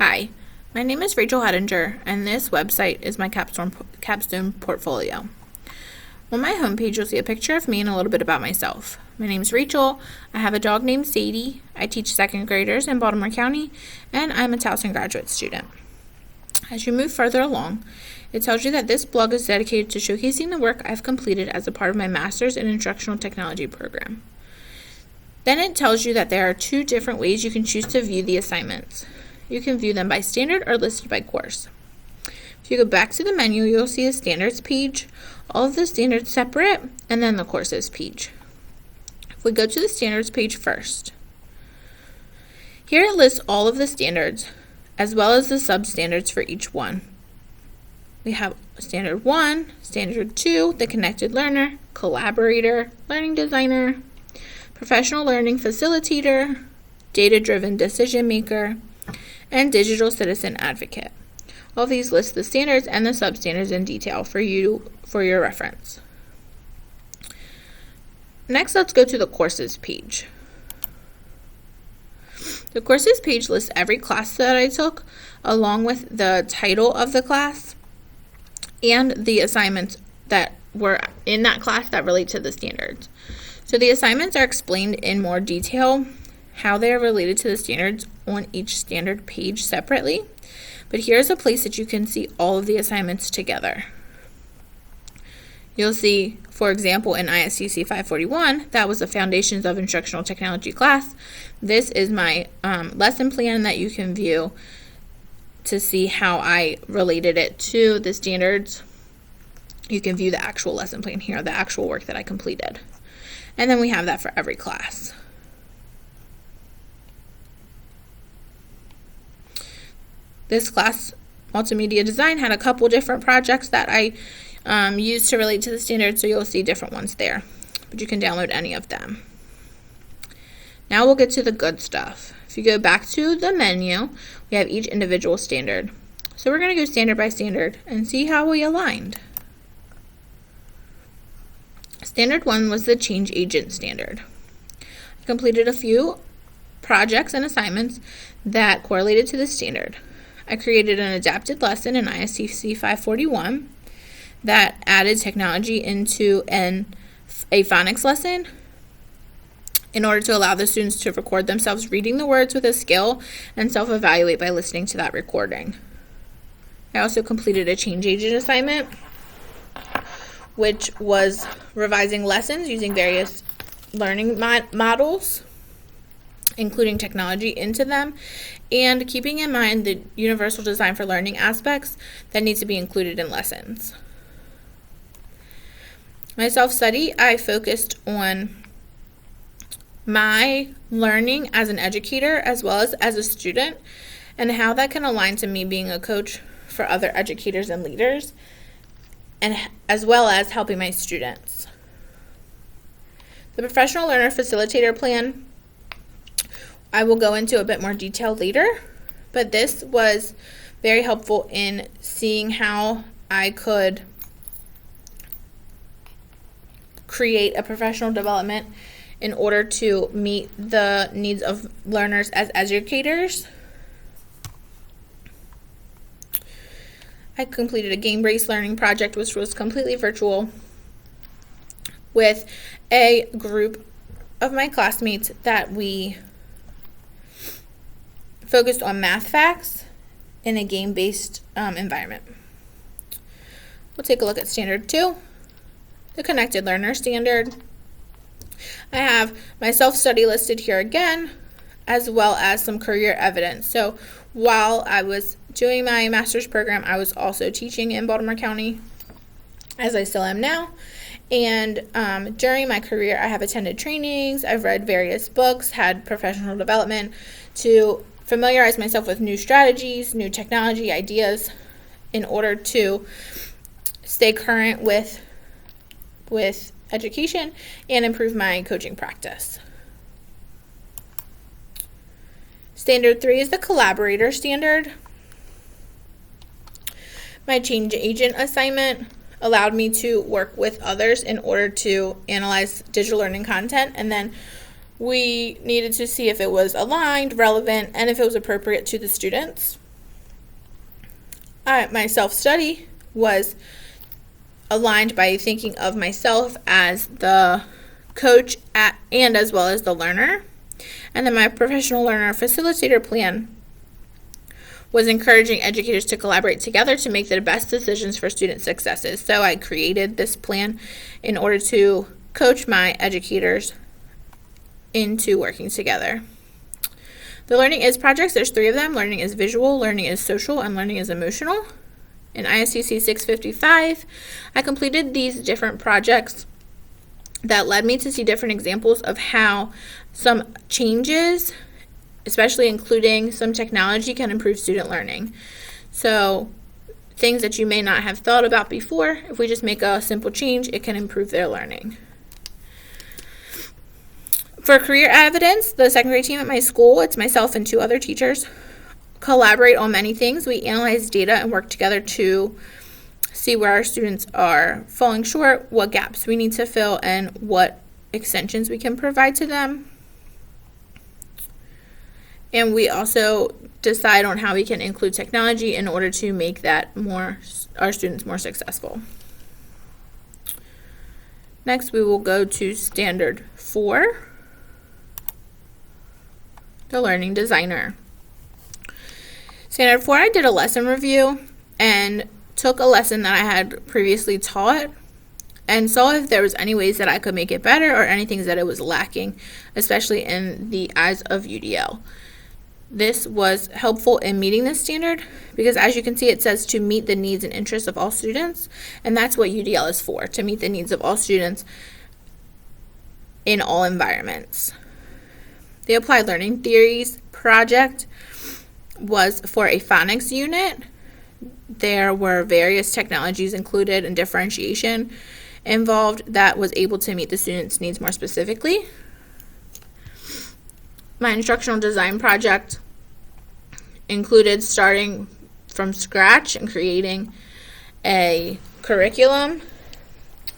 Hi, my name is Rachael Heddinger, and this website is my Capstone portfolio. On my homepage, you'll see a picture of me and a little bit about myself. My name is Rachel. I have a dog named Sadie. I teach second graders in Baltimore County, and I'm a Towson graduate student. As you move further along, it tells you that this blog is dedicated to showcasing the work I've completed as a part of my Master's in Instructional Technology program. Then it tells you that there are two different ways you can choose to view the assignments. You can view them by standard or listed by course. If you go back to the menu, you'll see a standards page, all of the standards separate, and then the courses page. If we go to the standards page first, here it lists all of the standards, as well as the substandards for each one. We have Standard 1, Standard 2, the Connected Learner, Collaborator, Learning Designer, Professional Learning Facilitator, Data-Driven Decision Maker, and Digital Citizen Advocate. All of these list the standards and the substandards in detail for your reference. Next, let's go to the courses page. The courses page lists every class that I took, along with the title of the class and the assignments that were in that class that relate to the standards. So the assignments are explained in more detail how they are related to the standards on each standard page separately, but here's a place that you can see all of the assignments together. You'll see, for example, in ISCC 541, that was the Foundations of Instructional Technology class. This is my lesson plan that you can view to see how I related it to the standards. You can view the actual lesson plan here, the actual work that I completed. And then we have that for every class. This class, Multimedia Design, had a couple different projects that I used to relate to the standards, so you'll see different ones there, but you can download any of them. Now we'll get to the good stuff. If you go back to the menu, we have each individual standard. So we're going to go standard by standard and see how we aligned. Standard 1 was the Change Agent standard. I completed a few projects and assignments that correlated to the standard. I created an adapted lesson in ISCC 541 that added technology into a phonics lesson in order to allow the students to record themselves reading the words with a skill and self-evaluate by listening to that recording. I also completed a change agent assignment, which was revising lessons using various learning models, including technology into them, and keeping in mind the universal design for learning aspects that need to be included in lessons. My self-study, I focused on my learning as an educator as well as a student, and how that can align to me being a coach for other educators and leaders, and as well as helping my students. The Professional Learner Facilitator Plan, I will go into a bit more detail later, but this was very helpful in seeing how I could create a professional development in order to meet the needs of learners as educators. I completed a game-based learning project, which was completely virtual, with a group of my classmates that we focused on math facts in a game-based environment. We'll take a look at Standard 2, the Connected Learner Standard. I have my self-study listed here again, as well as some career evidence. So while I was doing my master's program, I was also teaching in Baltimore County, as I still am now. And during my career, I have attended trainings, I've read various books, had professional development to familiarize myself with new strategies, new technology ideas, in order to stay current with education and improve my coaching practice. Standard 3 is the Collaborator standard. My change agent assignment allowed me to work with others in order to analyze digital learning content, and then we needed to see if it was aligned, relevant, and if it was appropriate to the students. My self-study was aligned by thinking of myself as the coach and as well as the learner. And then my professional learner facilitator plan was encouraging educators to collaborate together to make the best decisions for student successes. So I created this plan in order to coach my educators into working together. The learning is projects, there's 3 of them. Learning is visual, learning is social, and learning is emotional. In ISCC 655, I completed these different projects that led me to see different examples of how some changes, especially including some technology, can improve student learning. So things that you may not have thought about before, if we just make a simple change, it can improve their learning. For career evidence, the second grade team at my school, it's myself and 2 other teachers, collaborate on many things. We analyze data and work together to see where our students are falling short, what gaps we need to fill, and what extensions we can provide to them. And we also decide on how we can include technology in order to make that our students more successful. Next, we will go to Standard 4. The Learning Designer. Standard 4, I did a lesson review and took a lesson that I had previously taught and saw if there was any ways that I could make it better or anything that it was lacking, especially in the eyes of UDL. This was helpful in meeting this standard because, as you can see, it says to meet the needs and interests of all students, and that's what UDL is for, to meet the needs of all students in all environments. The Applied Learning Theories project was for a phonics unit. There were various technologies included and differentiation involved that was able to meet the students' needs more specifically. My instructional design project included starting from scratch and creating a curriculum,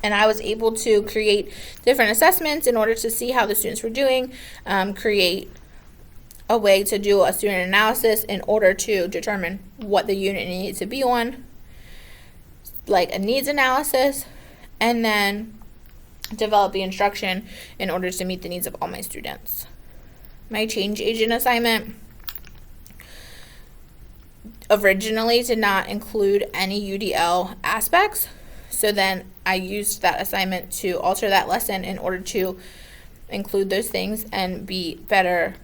and I was able to create different assessments in order to see how the students were doing, create a way to do a student analysis in order to determine what the unit needed to be on, like a needs analysis, and then develop the instruction in order to meet the needs of all my students. My change agent assignment originally did not include any UDL aspects, so then I used that assignment to alter that lesson in order to include those things and be better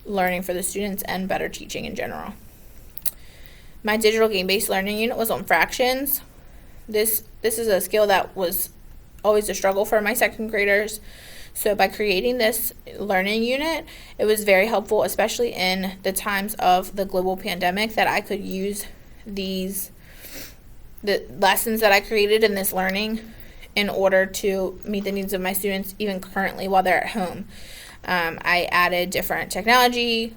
learning for the students and better teaching in general. My digital game-based learning unit was on fractions. This is a skill that was always a struggle for my second graders. So by creating this learning unit, it was very helpful, especially in the times of the global pandemic, that I could use the lessons that I created in this learning in order to meet the needs of my students even currently while they're at home. I added different technology,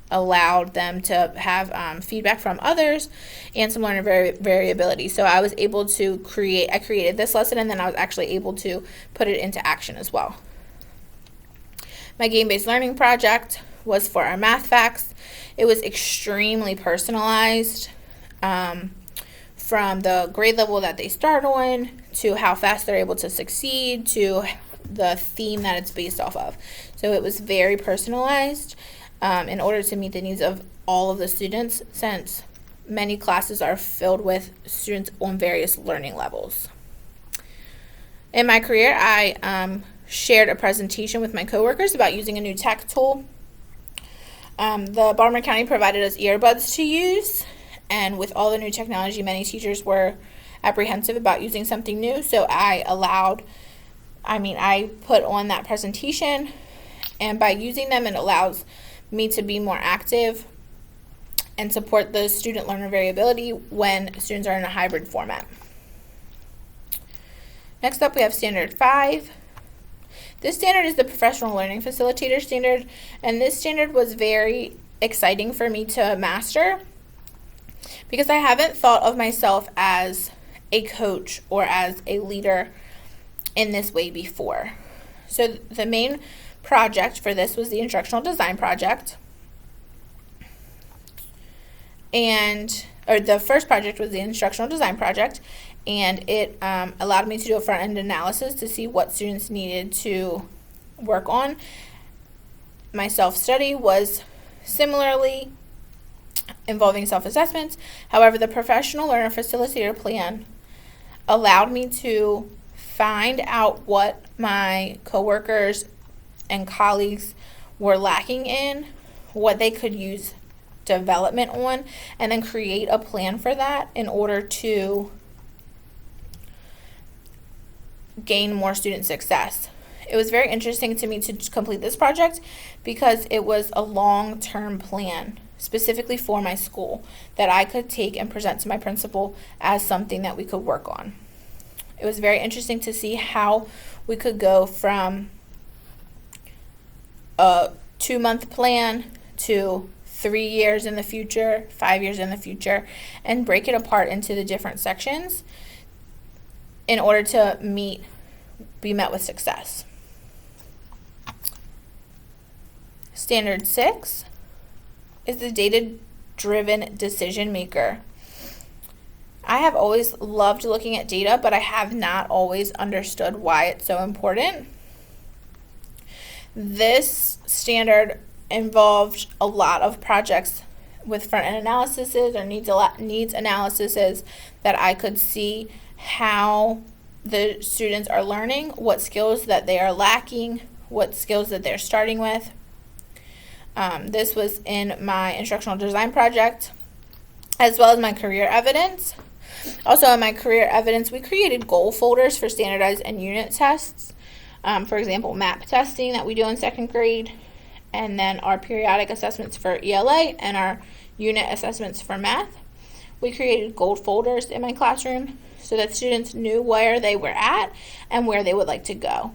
allowed them to have feedback from others, and some learner variability. So I was able to I created this lesson, and then I was actually able to put it into action as well. My game-based learning project was for our math facts. It was extremely personalized, from the grade level that they start on to how fast they're able to succeed to the theme that it's based off of. So it was very personalized in order to meet the needs of all of the students, since many classes are filled with students on various learning levels. In my career, I shared a presentation with my coworkers about using a new tech tool. The Baltimore County provided us earbuds to use, and with all the new technology, many teachers were apprehensive about using something new, so I put on that presentation, and by using them, it allows me to be more active and support the student learner variability when students are in a hybrid format. Next up, we have Standard 5. This standard is the Professional Learning Facilitator standard, and this standard was very exciting for me to master because I haven't thought of myself as a coach or as a leader in this way before. So the main project for this was the instructional design project, and or the first project was the instructional design project, and it allowed me to do a front-end analysis to see what students needed to work on. My self-study was similarly involving self-assessments. However, the professional learner facilitator plan allowed me to find out what my coworkers and colleagues were lacking in, what they could use development on, and then create a plan for that in order to gain more student success. It was very interesting to me to complete this project because it was a long-term plan specifically for my school that I could take and present to my principal as something that we could work on. It was very interesting to see how we could go from a 2-month plan to 3 years in the future, 5 years in the future, and break it apart into the different sections in order to be met with success. Standard 6 is the data-driven decision maker. I have always loved looking at data, but I have not always understood why it's so important. This standard involved a lot of projects with front-end analyses or needs analyses that I could see how the students are learning, what skills that they are lacking, what skills that they're starting with. This was in my instructional design project, as well as my career evidence. Also in my career evidence, we created goal folders for standardized and unit tests. For example, MAP testing that we do in 2nd grade, and then our periodic assessments for ELA and our unit assessments for math. We created gold folders in my classroom so that students knew where they were at and where they would like to go.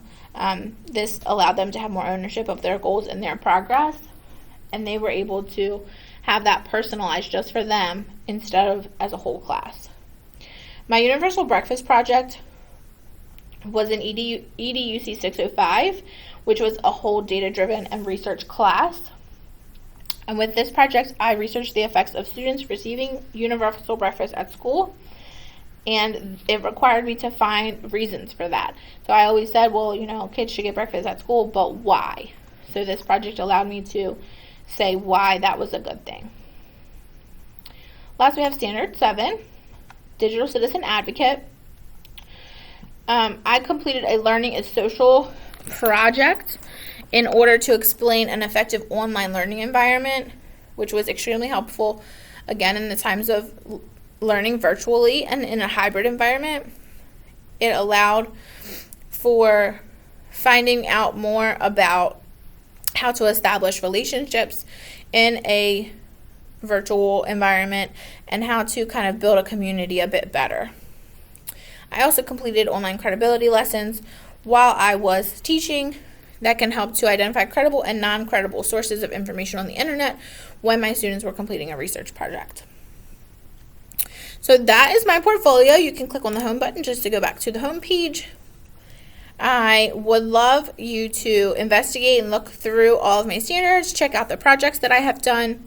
This allowed them to have more ownership of their goals and their progress, and they were able to have that personalized just for them instead of as a whole class. My Universal Breakfast project was in EDUC 605, which was a whole data-driven and research class. And with this project, I researched the effects of students receiving universal breakfast at school, and it required me to find reasons for that. So I always said, well, kids should get breakfast at school, but why? So this project allowed me to say why that was a good thing. Last, we have Standard 7, Digital Citizen Advocate. I completed a Learning is Social project in order to explain an effective online learning environment, which was extremely helpful, again, in the times of learning virtually and in a hybrid environment. It allowed for finding out more about how to establish relationships in a virtual environment and how to kind of build a community a bit better. I also completed online credibility lessons while I was teaching that can help to identify credible and non-credible sources of information on the internet when my students were completing a research project. So that is my portfolio. You can click on the home button just to go back to the home page. I would love you to investigate and look through all of my standards, check out the projects that I have done.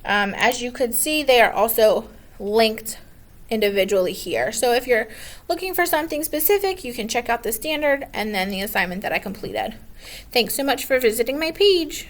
As you could see, they are also linked individually here. So if you're looking for something specific, you can check out the standard and then the assignment that I completed. Thanks so much for visiting my page.